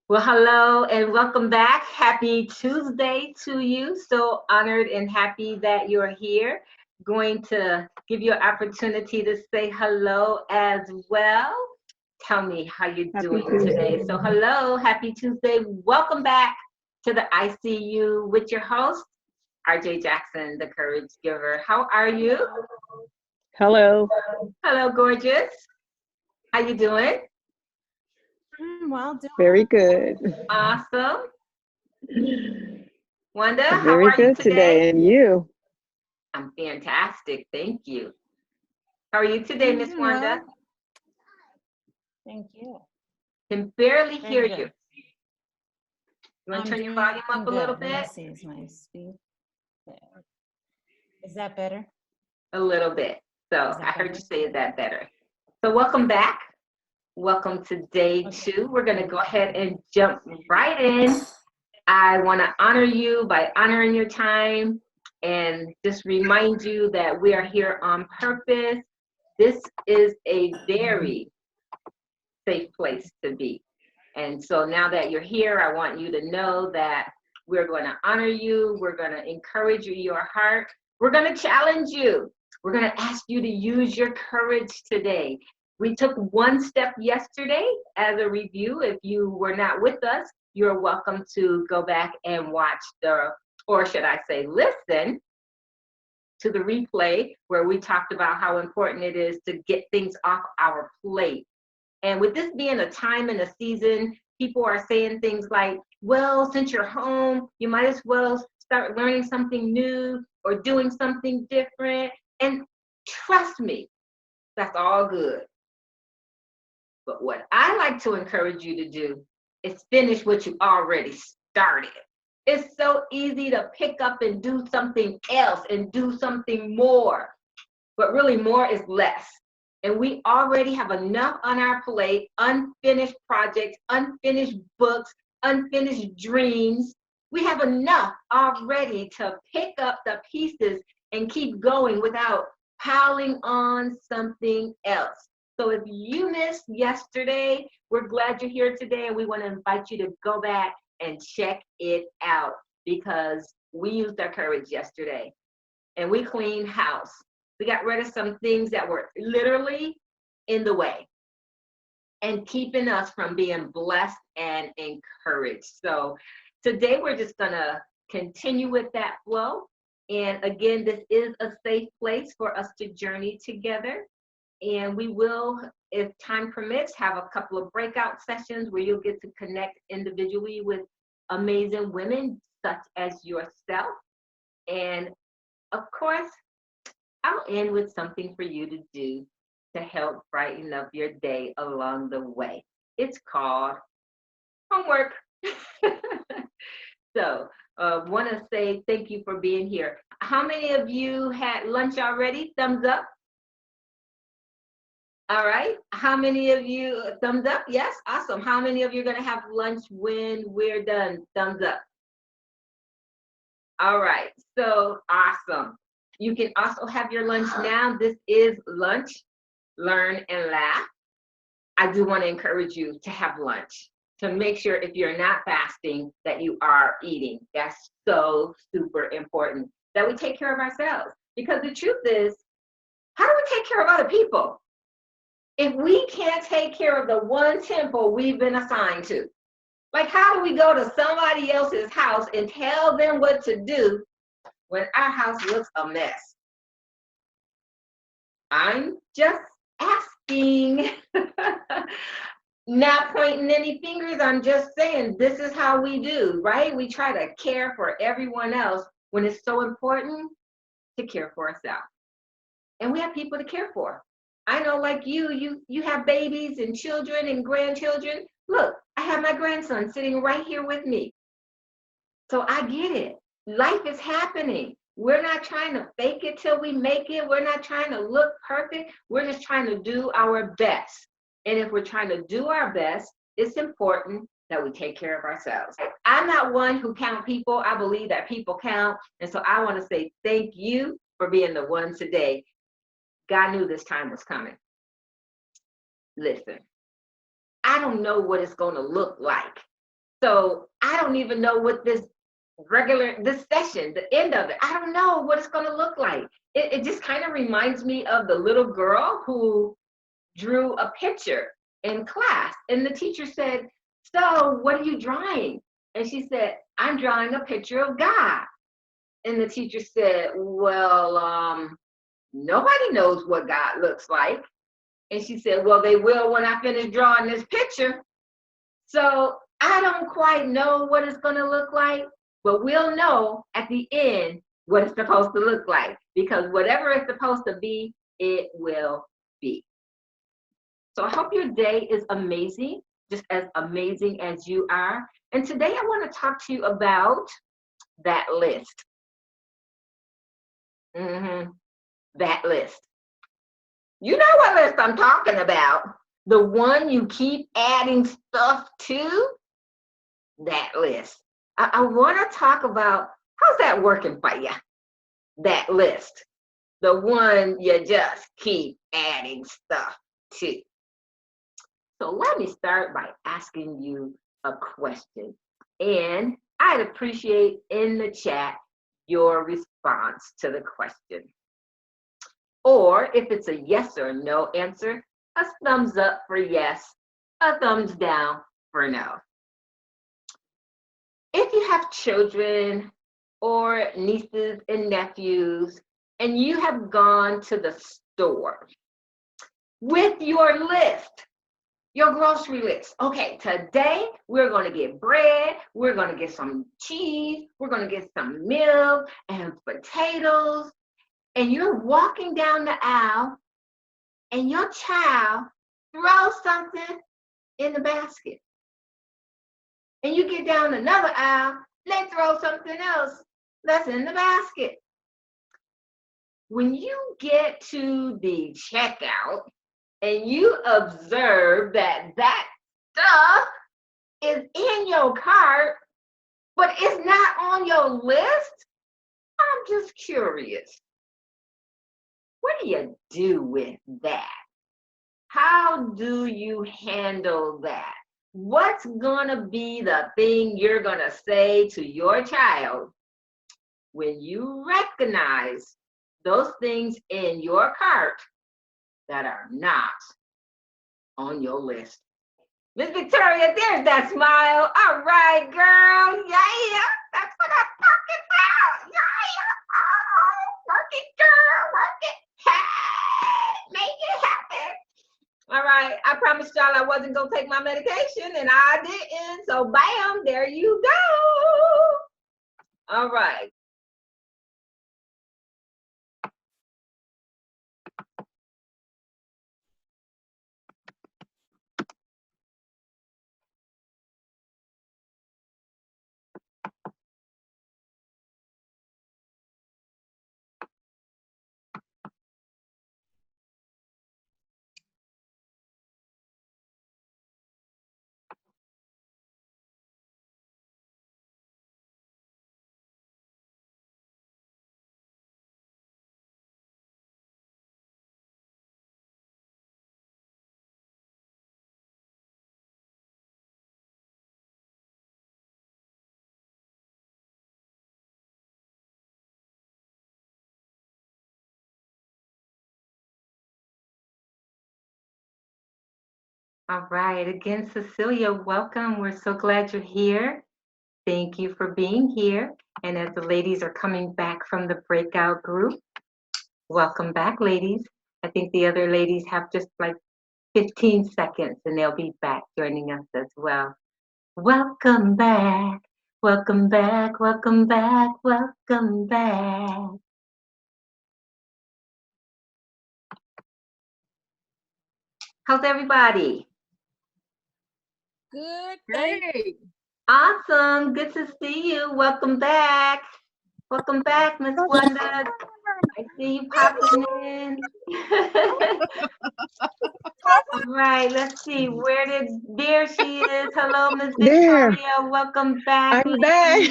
Well, hello and welcome back. Happy Tuesday to you. So honored and happy that you're here. Going to give you an opportunity to say hello as well. Tell me how you're Happy doing today. Tuesday. So, hello, happy Tuesday. Welcome back to the ICU with your host, RJ Jackson, the Courage Giver. How are you? Hello. Hello, gorgeous. How you doing? Well, Very good. Awesome. Wanda, how Very are you good today? today. And you? I'm fantastic. Thank you. How are you today, I'm Miss doing Wanda? well. Thank you. Can barely hear Very you. good. You want to I'm turn your doing volume up a little good. Let me bit? see. Is my speed there? Is that better? A little bit. So Is I that heard better? you say that better. So welcome back. Welcome to day Okay. 2. We're going to go ahead and jump right in. I want to honor you by honoring your time and just remind you that we are here on purpose. This is a very safe place to be. And so now that you're here, I want you to know that we're going to honor you. We're going to encourage your heart. We're going to challenge you. We're going to ask you to use your courage today. We took one step yesterday as a review. If you were not with us, you're welcome to go back and watch or should I say, listen to the replay where we talked about how important it is to get things off our plate. And with this being a time and a season, people are saying things like, well, since you're home, you might as well start learning something new or doing something different. And trust me, that's all good. But what I like to encourage you to do is finish what you already started. It's so easy to pick up and do something else and do something more, but really more is less. And we already have enough on our plate, unfinished projects, unfinished books, unfinished dreams. We have enough already to pick up the pieces and keep going without piling on something else. So if you missed yesterday, we're glad you're here today and we want to invite you to go back and check it out because we used our courage yesterday and we cleaned house. We got rid of some things that were literally in the way and keeping us from being blessed and encouraged. So today we're just gonna continue with that flow. And again, this is a safe place for us to journey together. And we will, if time permits, have a couple of breakout sessions where you'll get to connect individually with amazing women such as yourself. And of course, I'll end with something for you to do to help brighten up your day along the way. It's called homework. So, want to say thank you for being here. How many of you had lunch already? Thumbs up. All right. How many of you, thumbs up? Yes, awesome. How many of you are going to have lunch when we're done? Thumbs up. All right. So awesome. You can also have your lunch now. This is lunch, learn and laugh. I do want to encourage you to have lunch, to make sure if you're not fasting that you are eating. That's so super important that we take care of ourselves. Because the truth is, how do we take care of other people if we can't take care of the one temple we've been assigned to? Like, how do we go to somebody else's house and tell them what to do when our house looks a mess? I'm just asking. Not pointing any fingers, I'm just saying this is how we do, right? We try to care for everyone else when it's so important to care for ourselves. And we have people to care for. I know, like you have babies and children and grandchildren. Look, I have my grandson sitting right here with me. So I get it. Life is happening. We're not trying to fake it till we make it. We're not trying to look perfect. We're just trying to do our best. And if we're trying to do our best, it's important that we take care of ourselves. I'm not one who count people. I believe that people count. And so I want to say thank you for being the one today. God knew this time was coming. Listen, I don't know what it's going to look like So I don't even know what this session, the end of it, I don't know what it's going to look like. It just kind of reminds me of the little girl who drew a picture in class. And the teacher said, "So what are you drawing?" And she said, "I'm drawing a picture of God." And the teacher said, "Well, nobody knows what God looks like." And she said, "Well, they will when I finish drawing this picture." So I don't quite know what it's going to look like, but we'll know at the end what it's supposed to look like, because whatever it's supposed to be, it will be. So I hope your day is amazing, just as amazing as you are. And today I want to talk to you about that list. That list. You know what list I'm talking about. The one you keep adding stuff to. That list. I want to talk about, how's that working for you? That list. The one you just keep adding stuff to. So let me start by asking you a question. And I'd appreciate in the chat your response to the question. Or if it's a yes or no answer, a thumbs up for yes, a thumbs down for no. If you have children or nieces and nephews, and you have gone to the store with your list, your grocery list. Okay, today we're going to get bread, we're going to get some cheese, we're going to get some milk and potatoes, and you're walking down the aisle and your child throws something in the basket. And you get down another aisle, they throw something else that's in the basket. When you get to the checkout and you observe that that stuff is in your cart, but it's not on your list, I'm just curious. What do you do with that? How do you handle that? What's gonna be the thing you're gonna say to your child when you recognize those things in your cart that are not on your list? Miss Victoria, there's that smile. All right, girl. Yeah, that's what I'm talking about. Yeah. Oh, work it, girl. Work it. Hey, make it happen. All right, I promised y'all I wasn't gonna take my medication, and I didn't. So bam, there you go. All right. All right, again, Cecilia, welcome. We're so glad you're here. Thank you for being here. And as the ladies are coming back from the breakout group, welcome back, ladies. I think the other ladies have just like 15 seconds and they'll be back joining us as well. Welcome back, welcome back, welcome back, welcome back. How's everybody? Good. Great. Awesome, good to see you. Welcome back. Welcome back, Miss Wanda. I see you popping in. All right, let's see. There she is. Hello, Miss There. Victoria. Welcome back. I'm back.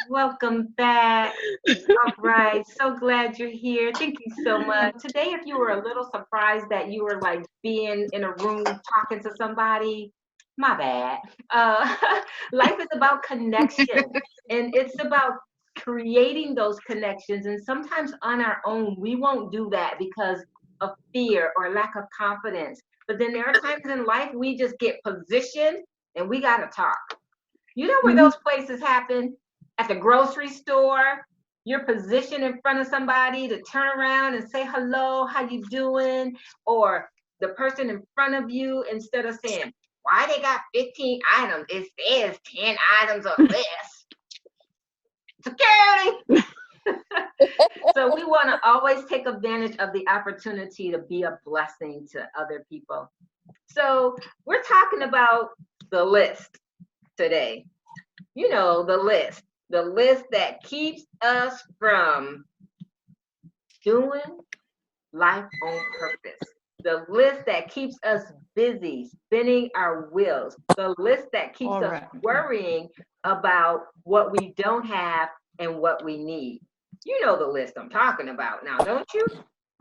Welcome back. All right, so glad you're here. Thank you so much. Today, if you were a little surprised that you were like being in a room talking to somebody, My bad. Uh, life is about connection, and it's about creating those connections. And sometimes on our own, we won't do that because of fear or lack of confidence. But then there are times in life we just get positioned and we got to talk. You know where Mhm. those places happen? At the grocery store. You're positioned in front of somebody to turn around and say hello, how you doing? Or the person in front of you, instead of saying, why they got 15 items? It says 10 items on the list. Security. So we want to always take advantage of the opportunity to be a blessing to other people. So we're talking about the list today. You know, the list that keeps us from doing life on purpose, the list that keeps us busy spinning our wheels, the list that keeps All us right. worrying about what we don't have and what we need. You know the list I'm talking about now, don't you?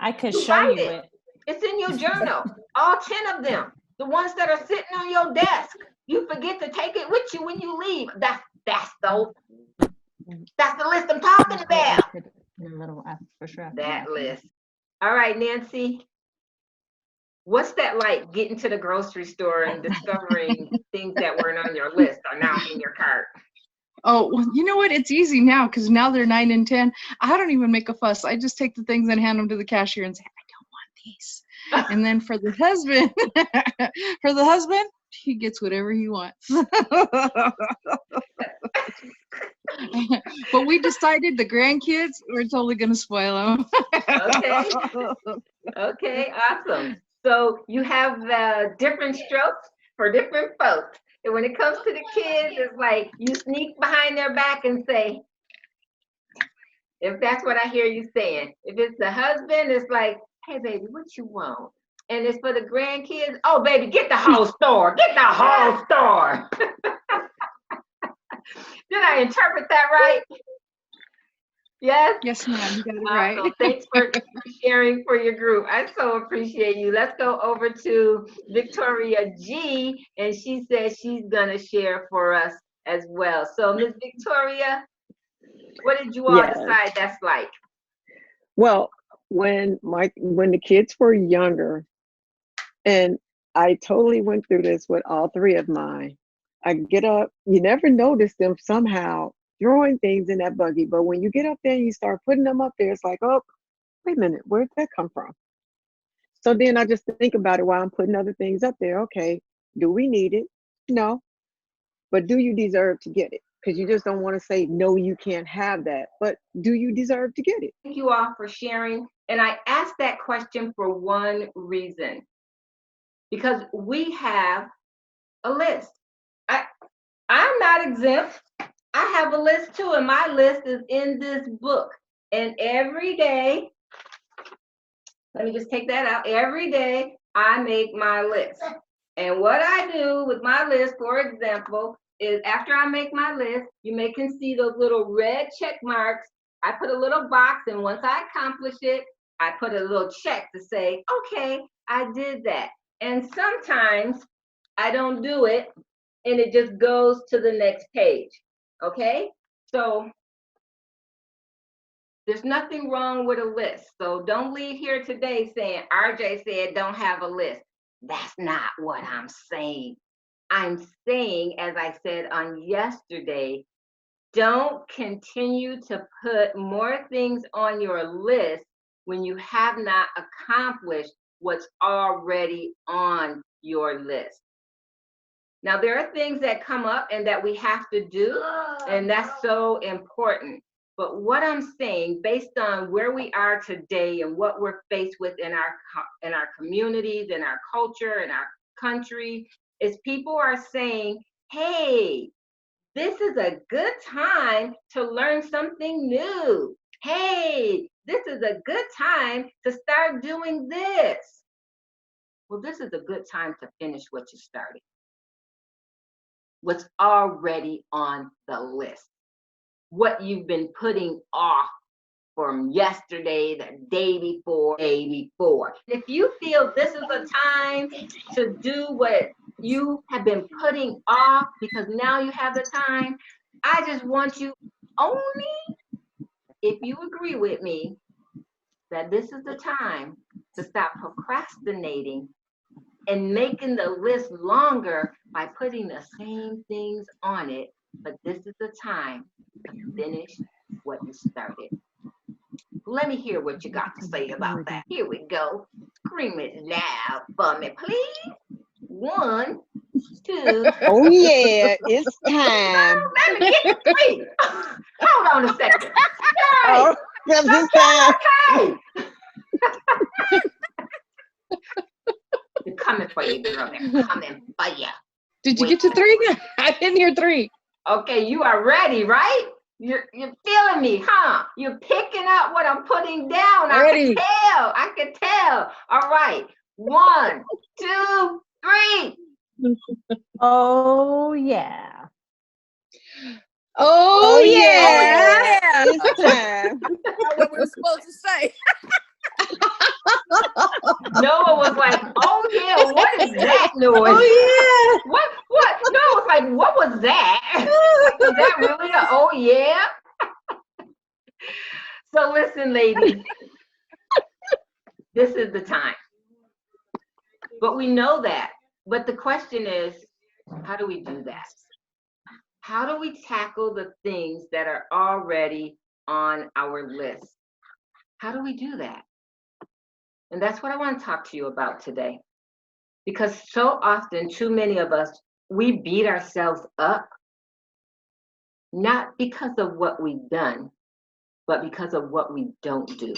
I could You show write you it. it. It's in your journal, all 10 of them, the ones that are sitting on your desk. You forget to take it with you when you leave. That's the list I'm talking Just let me about. put it in a little for sure. That list. All right, Nancy, what's that like getting to the grocery store and discovering things that weren't on your list are now in your cart? Oh, well, you know what? It's easy now because now they're 9 and 10. I don't even make a fuss. I just take the things and hand them to the cashier and say, I don't want these. And then for the husband, he gets whatever he wants. But we decided the grandkids, we're totally going to spoil them. Okay, okay, awesome. So you have different strokes for different folks. And when it comes to the kids, it's like you sneak behind their back and say, if that's what I hear you saying. If it's the husband, it's like, hey, baby, what you want? And it's for the grandkids. Oh, baby, get the whole store. Get the whole store. Did I interpret that right? Yes? Yes, ma'am. You got it right. Awesome. Thanks for sharing for your group. I so appreciate you. Let's go over to Victoria G, and she says she's going to share for us as well. So, Miss Victoria, what did you all Yes. decide that's like? Well, when the kids were younger, and I totally went through this with all three of mine. I get up, you never notice them somehow throwing things in that buggy, but when you get up there and you start putting them up there, it's like, oh, wait a minute, where did that come from? So then I just think about it while I'm putting other things up there. Okay, do we need it? No, but do you deserve to get it? Because you just don't want to say, no, you can't have that, but do you deserve to get it? Thank you all for sharing. And I asked that question for one reason, because we have a list. I'm not exempt. I have a list too, and my list is in this book. And every day, let me just take that out. Every day, I make my list. And what I do with my list, for example, is after I make my list, you may can see those little red check marks. I put a little box, and once I accomplish it, I put a little check to say, okay, I did that. And sometimes I don't do it, and it just goes to the next page. Okay? So there's nothing wrong with a list. So don't leave here today saying RJ said don't have a list. That's not what I'm saying. I'm saying, as I said on yesterday, don't continue to put more things on your list when you have not accomplished what's already on your list. Now, there are things that come up and that we have to do, and that's so important. But what I'm saying, based on where we are today and what we're faced with in our communities, in our culture, in our country, is people are saying, hey, this is a good time to learn something new. Hey, this is a good time to start doing this. Well, this is a good time to finish what you started, what's already on the list, what you've been putting off from yesterday, the day before. If you feel this is a time to do what you have been putting off because now you have the time, I just want you, only if you agree with me, that this is the time to stop procrastinating and making the list longer by putting the same things on it. But this is the time to finish what you started. Let me hear what you got to say about that. Here we go. Scream it loud for me, please. 1, 2. Oh yeah, it's time. Let me get to 3. Hold on a second. Oh, because it's time. Okay. They're coming for you, girl. They're coming for you. Did you get to 3? I didn't hear 3. Okay, you are ready, right? You're feeling me, huh? You're picking up what I'm putting down. Ready. I can tell. All right. 1, 2, 3. Oh yeah. Oh, yeah. It's time. What we were supposed to say. Noah was like, oh yeah, what is that noise? Oh, What? Noah was like, what was that? Was that really a oh yeah? So listen, ladies, this is the time. But we know that. But the question is, how do we do that? How do we tackle the things that are already on our list? How do we do that? And that's what I want to talk to you about today. Because so often, too many of us, we beat ourselves up, not because of what we've done, but because of what we don't do.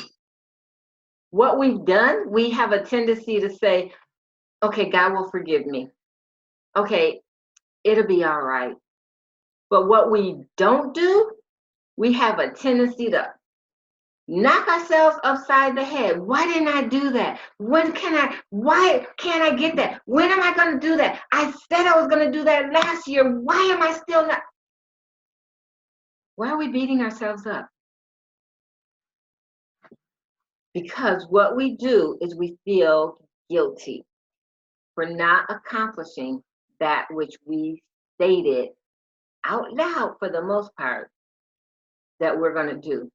What we've done, we have a tendency to say, okay, God will forgive me. Okay, it'll be all right. But what we don't do, we have a tendency to knock ourselves upside the head. Why didn't I do that? Why can't I get that? When am I going to do that? I said I was going to do that last year. Why am I still not? Why are we beating ourselves up? Because what we do is we feel guilty for not accomplishing that which we stated out loud, for the most part, that we're going to do.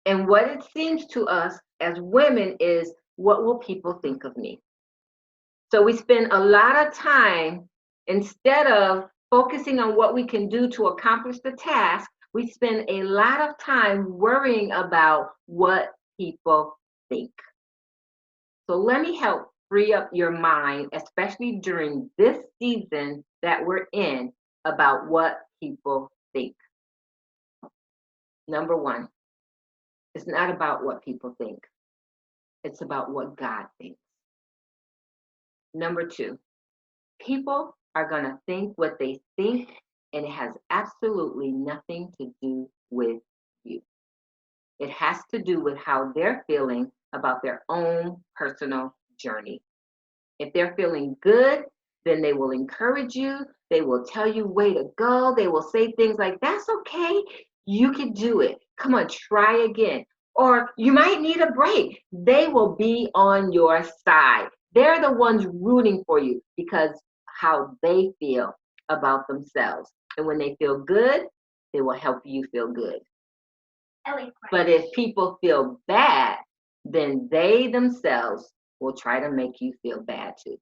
And what it seems to us as women is, what will people think of me? So we spend a lot of time, instead of focusing on what we can do to accomplish the task, we spend a lot of time worrying about what people think. So let me help free up your mind, especially during this season that we're in, about what people think. Number 1, it's not about what people think. It's about what God thinks. Number 2, people are going to think what they think, and it has absolutely nothing to do with you. It has to do with how they're feeling about their own personal journey. If they're feeling good, then they will encourage you. They will tell you, way to go. They will say things like, that's okay. You can do it. Come on, try again. Or you might need a break. They will be on your side. They're the ones rooting for you because how they feel about themselves. And when they feel good, they will help you feel good. But if people feel bad, then they themselves will try to make you feel bad too.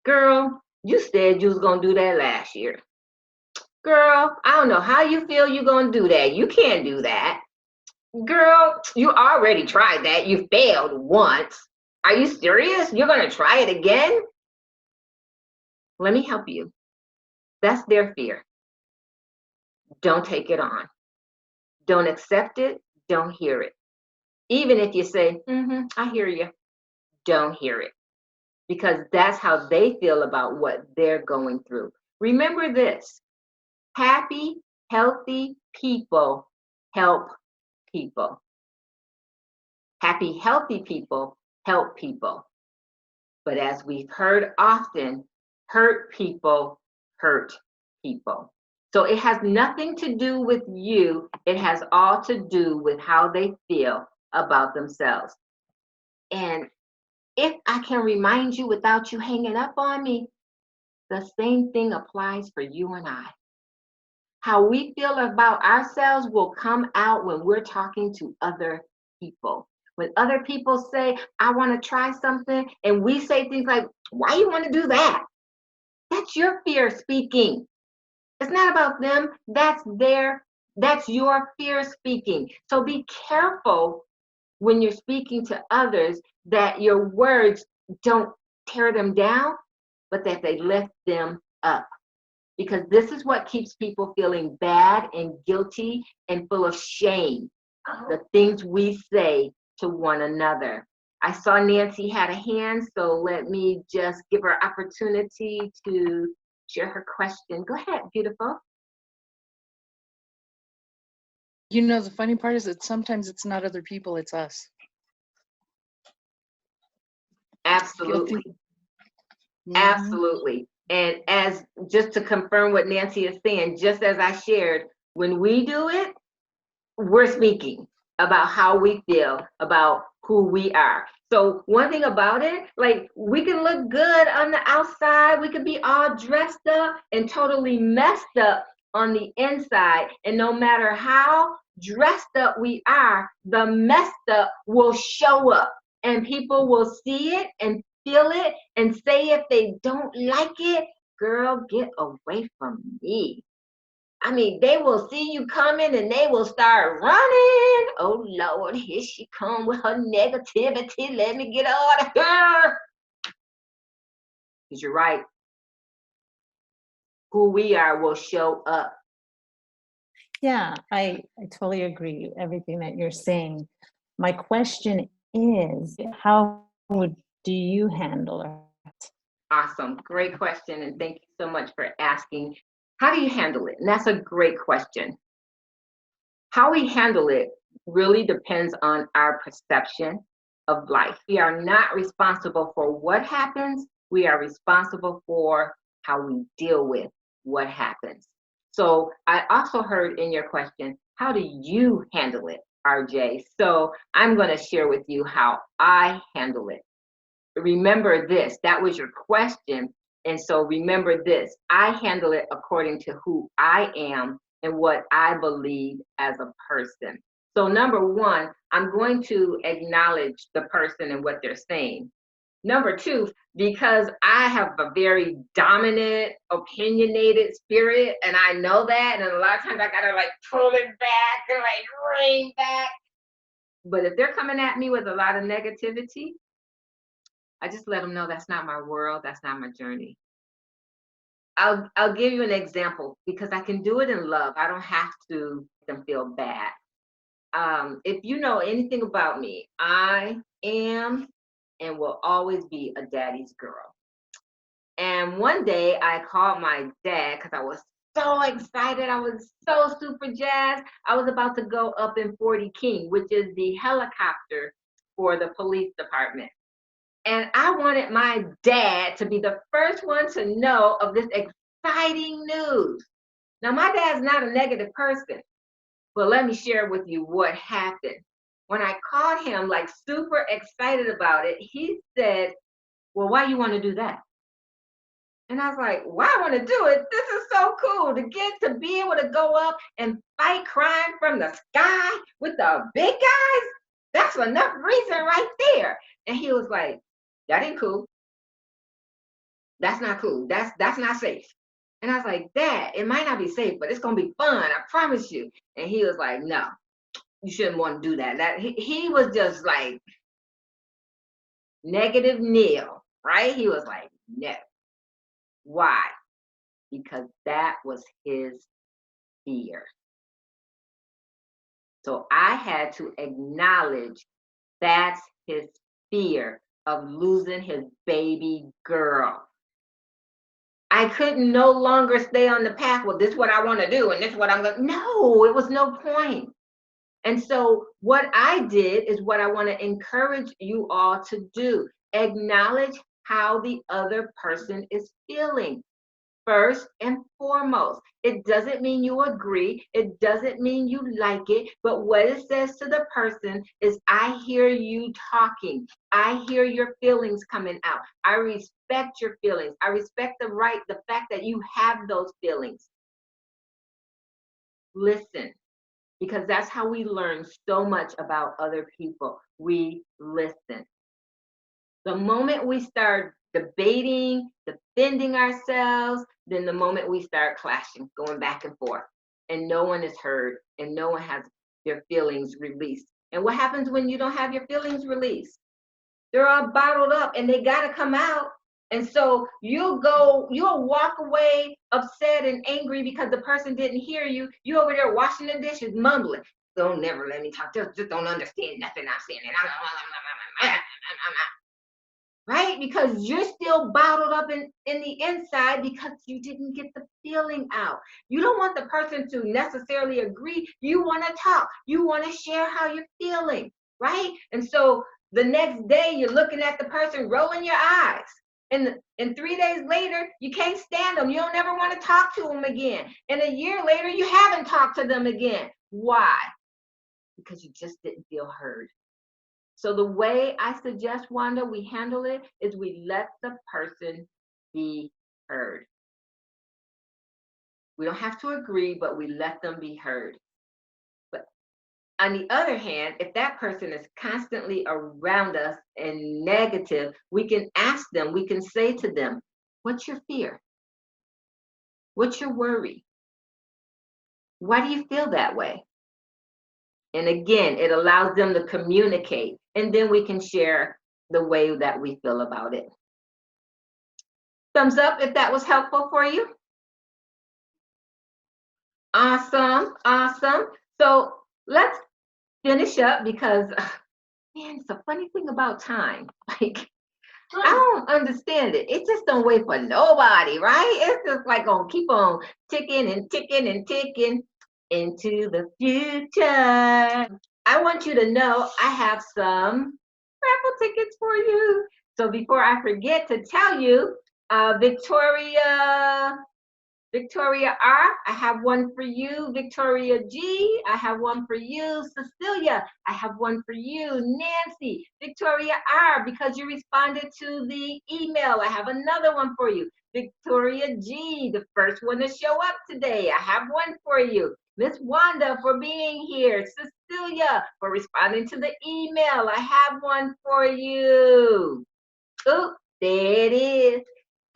Girl, you said you was going to do that last year. Girl, I don't know how you feel you're going to do that. You can't do that. Girl, you already tried that. You failed once. Are you serious? You're going to try it again? Let me help you. That's their fear. Don't take it on. Don't accept it. Don't hear it. Even if you say, I hear you. Don't hear it. Because that's how they feel about what they're going through. Remember this: happy, healthy people help people. Happy, healthy people help people. But as we've heard often, hurt people hurt people. So it has nothing to do with you. It has all to do with how they feel about themselves. And if I can remind you without you hanging up on me, the same thing applies for you and I. How we feel about ourselves will come out when we're talking to other people. When other people say, I want to try something, and we say things like, why you want to do that? That's your fear speaking. It's not about them. That's your fear speaking. So be careful when you're speaking to others that your words don't tear them down, but that they lift them up. Because this is what keeps people feeling bad and guilty and full of shame, the things we say to one another. I saw Nancy had a hand, so let me just give her opportunity to share her question. Go ahead, beautiful. You know, the funny part is that sometimes it's not other people, it's us. Absolutely. Mhm. Absolutely. And as just to confirm what Nancy is saying, just as I shared, when we do it, we're speaking about how we feel about who we are. So one thing about it, like we can look good on the outside, we can be all dressed up and totally messed up on the inside. And no matter how dressed up we are, the messed up will show up and people will see it and feel it and say if they don't like it, girl, get away from me. I mean, they will see you coming and they will start running. Oh Lord, here she come with her negativity. Let me get out of here. Because you're right. Who we are will show up. Yeah, I totally agree with everything that you're saying. My question is, how do you handle it? Awesome. Great question. And thank you so much for asking. How do you handle it? And that's a great question. How we handle it really depends on our perception of life. We are not responsible for what happens. We are responsible for how we deal with what happens. So I also heard in your question, how do you handle it, RJ? So I'm going to share with you how I handle it. Remember this, that was your question. And so remember this, I handle it according to who I am and what I believe as a person. So number one, I'm going to acknowledge the person and what they're saying. Number two, because I have a very dominant, opinionated spirit, and I know that, and a lot of times I gotta like pull it back and like rein back. But if they're coming at me with a lot of negativity, I just let them know that's not my world, that's not my journey. I'll give you an example because I can do it in love. I don't have to make them feel bad. If you know anything about me, I am and will always be a daddy's girl. And one day I called my dad because I was so excited. I was so super jazzed. I was about to go up in 40 King, which is the helicopter for the police department. And I wanted my dad to be the first one to know of this exciting news. Now, my dad's not a negative person, but let me share with you what happened. When I called him, like super excited about it, he said, well, why you want to do that? And I was like, why I want to do it? This is so cool to get to be able to go up and fight crime from the sky with the big guys. That's enough reason right there. And he was like, that ain't cool. That's not cool. That's not safe. And I was like, Dad, it might not be safe, but it's gonna be fun. I promise you. And he was like, no, you shouldn't want to do that. He was just like negative Neil, right? He was like, no. Why? Because that was his fear. So I had to acknowledge that's his fear of losing his baby girl. I couldn't no longer stay on the path. Well, this is what I want to do, and this is what I'm going to. No, it was no point. And so, what I did is what I want to encourage you all to do: acknowledge how the other person is feeling. first and foremost. It doesn't mean you agree. It doesn't mean you like it. But what it says to the person is, I hear you talking. I hear your feelings coming out. I respect your feelings. I respect the fact that you have those feelings. Listen, because that's how we learn so much about other people. We listen. The moment we start debating, defending ourselves, then the moment we start clashing, going back and forth, and no one is heard, and no one has their feelings released. And what happens when you don't have your feelings released? They're all bottled up and they gotta come out. And so you'll walk away upset and angry because the person didn't hear you. You over there washing the dishes, mumbling. Don't never let me talk. Just don't understand nothing I'm saying. Right? Because you're still bottled up in the inside because you didn't get the feeling out. You don't want the person to necessarily agree. You want to talk. You want to share how you're feeling, right? And so the next day you're looking at the person, rolling your eyes. And 3 days later, you can't stand them. You don't ever want to talk to them again. And a year later, you haven't talked to them again. Why? Because you just didn't feel heard. So the way I suggest, Wanda, we handle it is we let the person be heard. We don't have to agree, but we let them be heard. But on the other hand, if that person is constantly around us and negative, we can ask them, we can say to them, what's your fear? What's your worry? Why do you feel that way? And again, it allows them to communicate, and then we can share the way that we feel about it. Thumbs up if that was helpful for you. Awesome, awesome. So let's finish up because, man, it's a funny thing about time. Like, I don't understand it. It just don't wait for nobody, right? It's just like gonna keep on ticking and ticking and ticking into the future. I want you to know I have some raffle tickets for you. So before I forget to tell you, Victoria R, I have one for you. Victoria G, I have one for you. Cecilia, I have one for you. Nancy, Victoria R, because you responded to the email, I have another one for you. Victoria G, the first one to show up today, I have one for you. Miss Wanda for being here. Cecilia for responding to the email, I have one for you. Oop, there it is.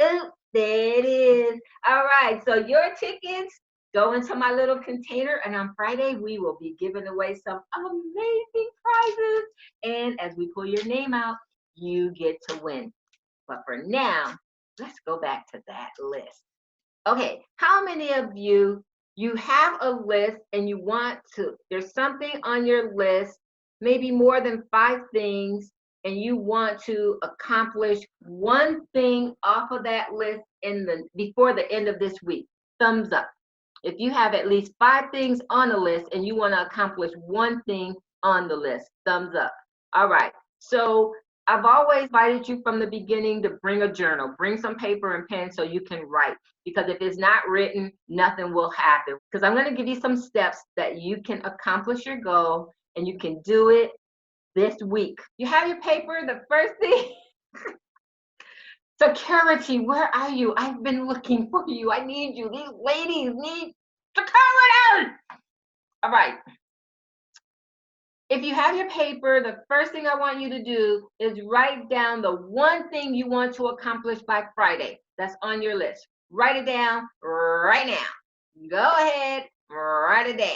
Oop, there it is. All right, so your tickets go into my little container, and on Friday we will be giving away some amazing prizes. And as we pull your name out, you get to win. But for now, let's go back to that list. Okay, how many of you have a list and you want to, there's something on your list, maybe more than 5 things, and you want to accomplish one thing off of that list before the end of this week? Thumbs up. If you have at least 5 things on the list and you want to accomplish one thing on the list, thumbs up. All right, so I've always invited you from the beginning to bring a journal, bring some paper and pen so you can write, because if it's not written, nothing will happen. Because I'm going to give you some steps that you can accomplish your goal, and you can do it this week. You have your paper, the first thing. Security, where are you? I've been looking for you. I need you. These ladies need security. All right. If you have your paper, the first thing I want you to do is write down the one thing you want to accomplish by Friday. That's on your list. Write it down right now. Go ahead, write it down.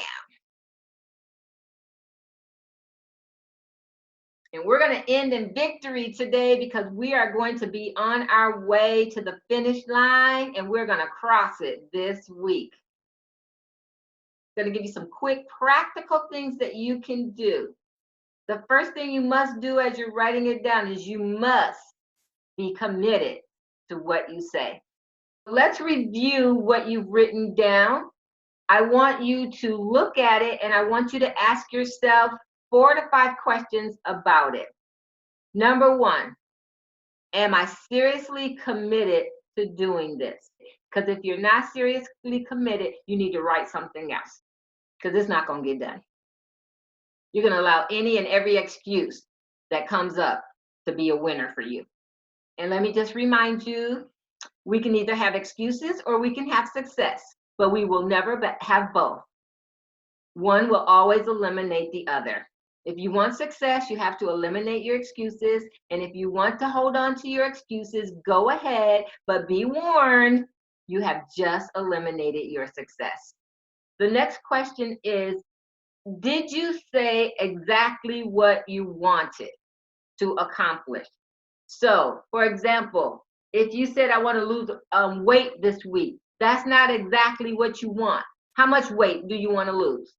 And we're going to end in victory today because we are going to be on our way to the finish line, and we're going to cross it this week. I'm going to give you some quick practical things that you can do. The first thing you must do as you're writing it down is you must be committed to what you say. Let's review what you've written down. I want you to look at it, and I want you to ask yourself 4 to 5 questions about it. Number 1, am I seriously committed to doing this? Because if you're not seriously committed, you need to write something else, because it's not going to get done. You're going to allow any and every excuse that comes up to be a winner for you. And let me just remind you, we can either have excuses or we can have success, but we will never have both. One will always eliminate the other. If you want success, you have to eliminate your excuses. And if you want to hold on to your excuses, go ahead, but be warned, you have just eliminated your success. The next question is, did you say exactly what you wanted to accomplish? So, for example, if you said, I want to lose weight this week, that's not exactly what you want. How much weight do you want to lose?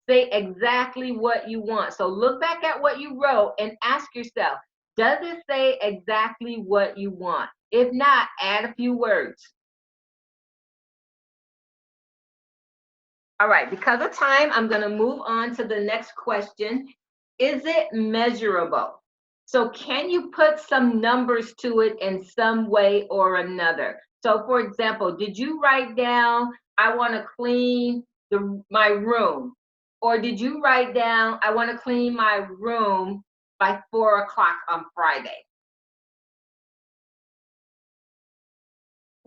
Say exactly what you want. So look back at what you wrote and ask yourself, does it say exactly what you want? If not, add a few words. All right, because of time, I'm going to move on to the next question. Is it measurable? So can you put some numbers to it in some way or another? So for example, did you write down, I want to clean my room? Or did you write down, I want to clean my room by 4 o'clock on Friday?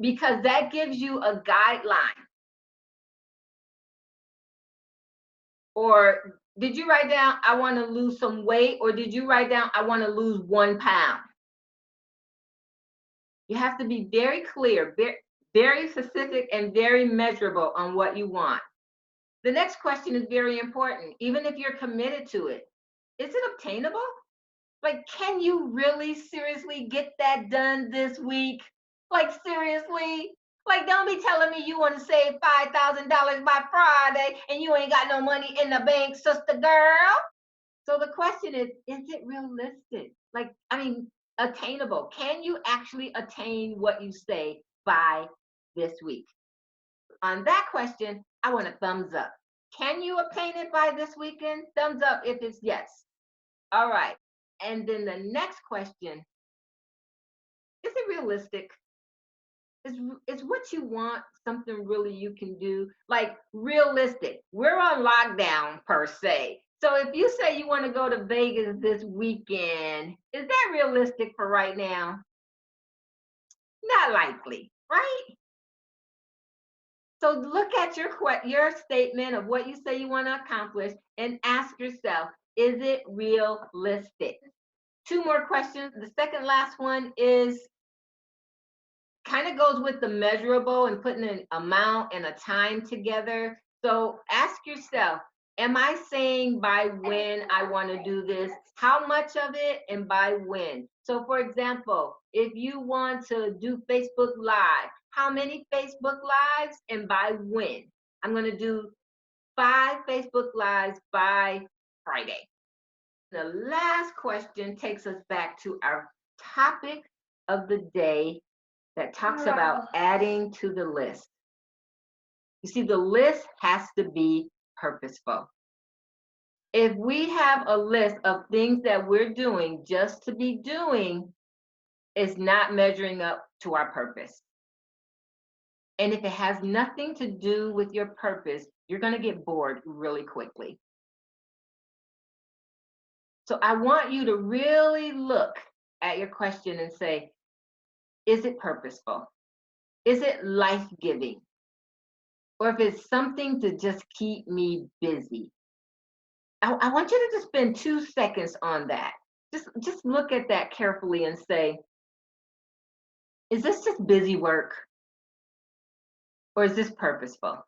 Because that gives you a guideline. Or did you write down, I want to lose some weight? Or did you write down, I want to lose 1 pound? You have to be very clear, very specific, and very measurable on what you want. The next question is very important. Even if you're committed to it, is it obtainable? Like, can you really seriously get that done this week? Like, seriously? Like, don't be telling me you want to save $5,000 by Friday and you ain't got no money in the bank, sister girl. So the question is it realistic? Like, I mean, attainable. Can you actually attain what you say by this week? On that question, I want a thumbs up. Can you obtain it by this weekend? Thumbs up if it's yes. All right. And then the next question, is it realistic? Is what you want something really you can do? Like, realistic. We're on lockdown per se. So if you say you want to go to Vegas this weekend, is that realistic for right now? Not likely, right? So look at your statement of what you say you want to accomplish and ask yourself, is it realistic? 2 more questions. The second last one is kind of goes with the measurable and putting an amount and a time together. So ask yourself, am I saying by when I want to do this? How much of it and by when? So for example, if you want to do Facebook Live, how many Facebook Lives and by when? I'm going to do 5 Facebook Lives by Friday. The last question takes us back to our topic of the day that talks about adding to the list. You see, the list has to be purposeful. If we have a list of things that we're doing just to be doing, it's not measuring up to our purpose. And if it has nothing to do with your purpose, you're going to get bored really quickly. So I want you to really look at your question and say, is it purposeful? Is it life-giving? Or if it's something to just keep me busy? I want you to just spend 2 seconds on that. Just look at that carefully and say, is this just busy work? Or is this purposeful?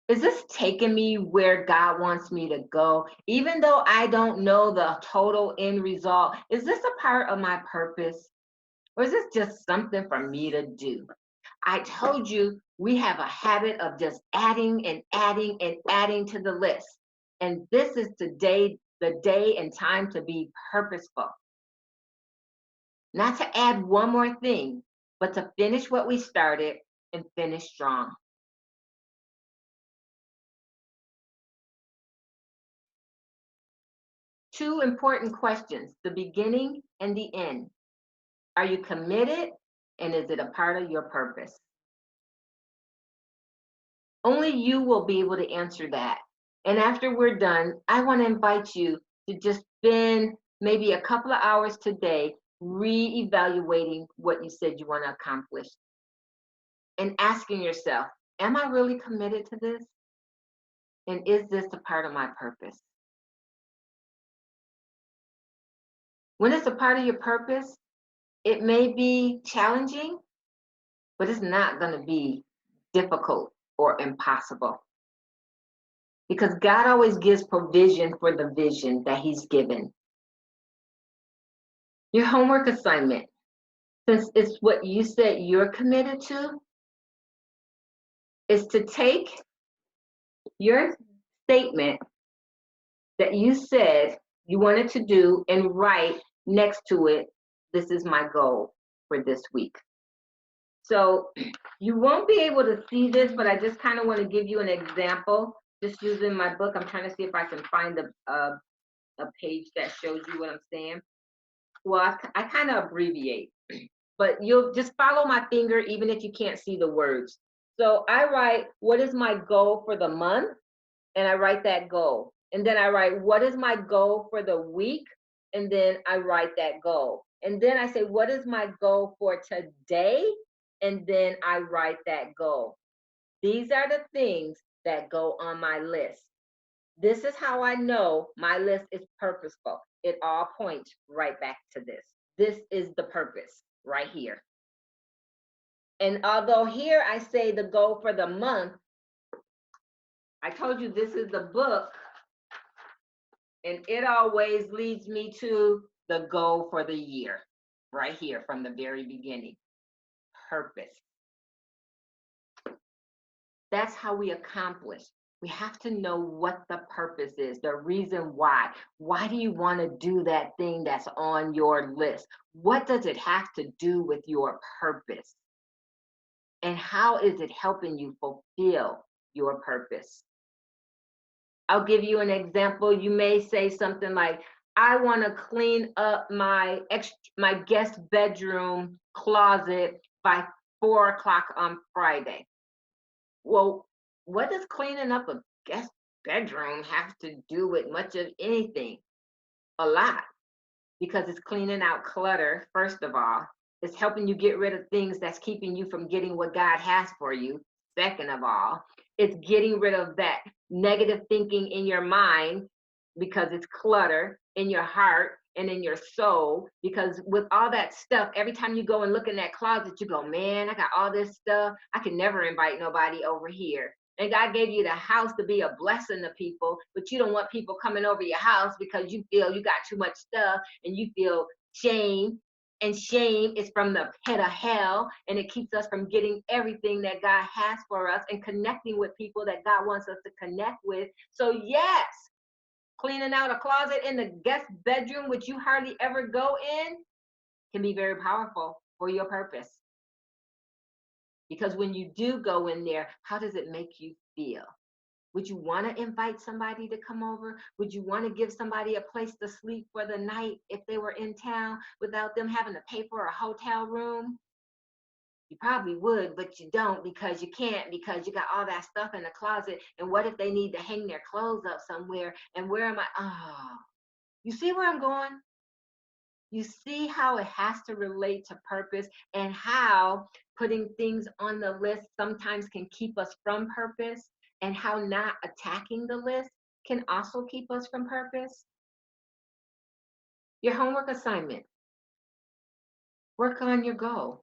Is this taking me where God wants me to go? Even though I don't know the total end result, is this a part of my purpose? Or is this just something for me to do? I told you we have a habit of just adding and adding and adding to the list. And this is today, the day and time to be purposeful. Not to add one more thing, but to finish what we started and finish strong. Two important questions, the beginning and the end. Are you committed? And is it a part of your purpose? Only you will be able to answer that. And after we're done, I want to invite you to just spend maybe a couple of hours today re-evaluating what you said you want to accomplish and asking yourself, am I really committed to this? And is this a part of my purpose? When it's a part of your purpose, it may be challenging, but it's not going to be difficult or impossible. Because God always gives provision for the vision that He's given. Your homework assignment, since it's what you said you're committed to, is to take your statement that you said you wanted to do and write next to it, this is my goal for this week. So you won't be able to see this, but I just kind of want to give you an example, just using my book. I'm trying to see if I can find a page that shows you what I'm saying. Well, I kind of abbreviate, but you'll just follow my finger even if you can't see the words. So I write, what is my goal for the month? And I write that goal. And then I write, what is my goal for the week? And then I write that goal. And then I say, what is my goal for today? And then I write that goal. These are the things that go on my list. This is how I know my list is purposeful. It all points right back to this. This is the purpose right here. And although here I say the goal for the month, I told you this is the book, and it always leads me to the goal for the year, right here from the very beginning. Purpose. That's how we accomplish. We have to know what the purpose is, the reason why. Why do you want to do that thing that's on your list? What does it have to do with your purpose? And how is it helping you fulfill your purpose? I'll give you an example. You may say something like, I want to clean up my guest bedroom closet by 4 o'clock on Friday. Well, what does cleaning up a guest bedroom have to do with much of anything? A lot, because it's cleaning out clutter, first of all. It's helping you get rid of things that's keeping you from getting what God has for you, second of all. It's getting rid of that negative thinking in your mind, because it's clutter in your heart and in your soul. Because with all that stuff, every time you go and look in that closet, you go, man, I got all this stuff. I can never invite nobody over here. And God gave you the house to be a blessing to people, but you don't want people coming over your house because you feel you got too much stuff and you feel shame. And shame is from the pit of hell, and it keeps us from getting everything that God has for us and connecting with people that God wants us to connect with. So yes, cleaning out a closet in the guest bedroom, which you hardly ever go in, can be very powerful for your purpose. Because when you do go in there, how does it make you feel? Would you want to invite somebody to come over? Would you want to give somebody a place to sleep for the night if they were in town without them having to pay for a hotel room? You probably would, but you don't, because you can't, because you got all that stuff in the closet. And what if they need to hang their clothes up somewhere? And where am I? Oh, you see where I'm going? You see how it has to relate to purpose, and how putting things on the list sometimes can keep us from purpose, and how not attacking the list can also keep us from purpose. Your homework assignment. Work on your goal.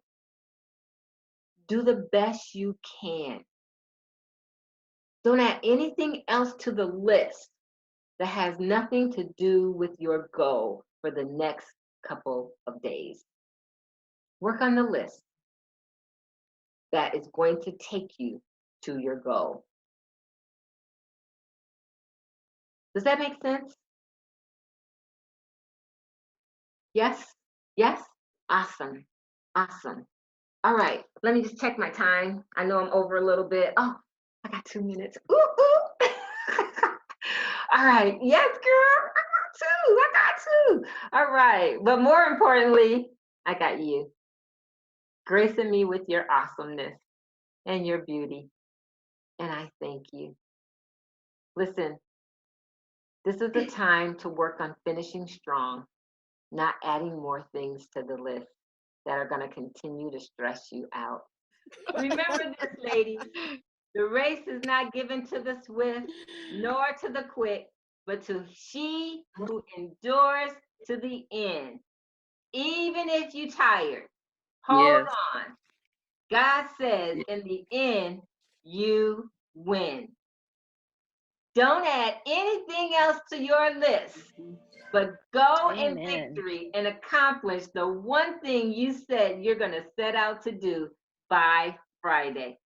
Do the best you can. Don't add anything else to the list that has nothing to do with your goal for the next couple of days. Work on the list that is going to take you to your goal. Does that make sense? Yes? Yes? Awesome. Awesome. All right, let me just check my time. I know I'm over a little bit. Oh, I got 2 minutes. Ooh, ooh. All right, yes, girl, I got 2. All right, but more importantly, I got you. Gracing me with your awesomeness and your beauty. and I thank you. Listen, this is the time to work on finishing strong, not adding more things to the list that are going to continue to stress you out. Remember this, ladies. The race is not given to the swift, nor to the quick, but to she who endures to the end. Even if you're tired, hold on. God says in the end, you win. Don't add anything else to your list, but go in victory and accomplish the one thing you said you're going to set out to do by Friday.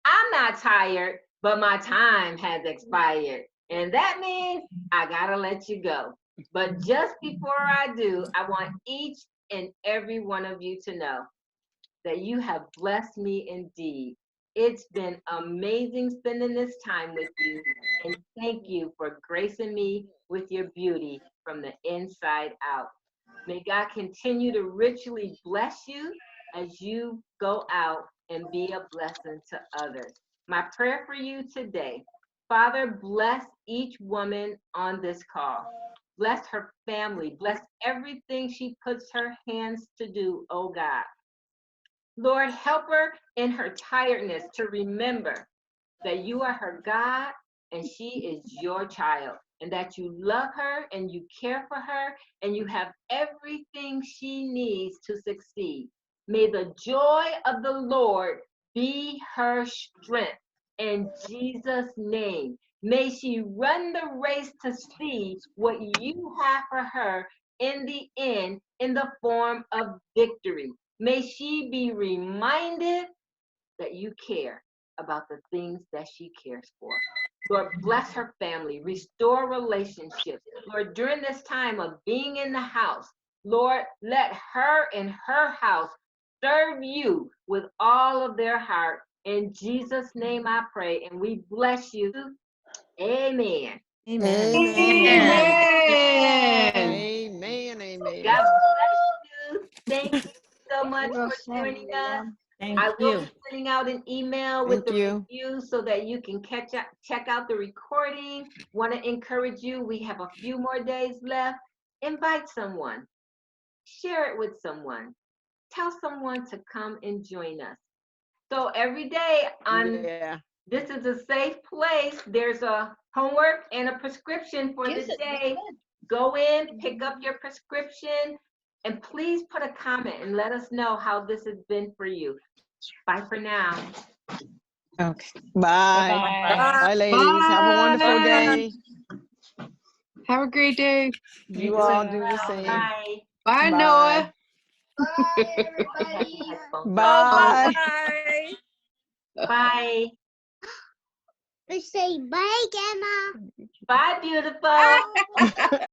I'm not tired, but my time has expired. And that means I got to let you go. But just before I do, I want each and every one of you to know that you have blessed me indeed. It's been amazing spending this time with you. And thank you for gracing me with your beauty from the inside out. May God continue to richly bless you as you go out and be a blessing to others. My prayer for you today, Father, bless each woman on this call. Bless her family. Bless everything she puts her hands to do, oh God. Lord, help her in her tiredness to remember that you are her God and she is your child, and that you love her and you care for her and you have everything she needs to succeed. May the joy of the Lord be her strength in Jesus' name. May she run the race to see what you have for her in the end in the form of victory. May she be reminded that you care about the things that she cares for. Lord, bless her family, restore relationships. Lord, during this time of being in the house, Lord, let her and her house serve you with all of their heart. In Jesus' name I pray, and we bless you. Amen. Amen. Amen. Amen. God bless you. Thank you so much for joining us. Thank I will you. be sending out an email with Thank the you. review so that you can check out the recording. Want to encourage you. We have a few more days left. Invite someone. Share it with someone. Tell someone to come and join us. So every day on This is a safe place. There's a homework and a prescription for the day. Go in, pick up your prescription, and please put a comment and let us know how this has been for you. Bye for now. Okay. Bye. Bye-bye. Bye, ladies. Have a wonderful day. Have a great day. You all do the same. Bye. Bye, Noah. Bye. Bye. Bye. Say bye, Grandma. Bye, beautiful.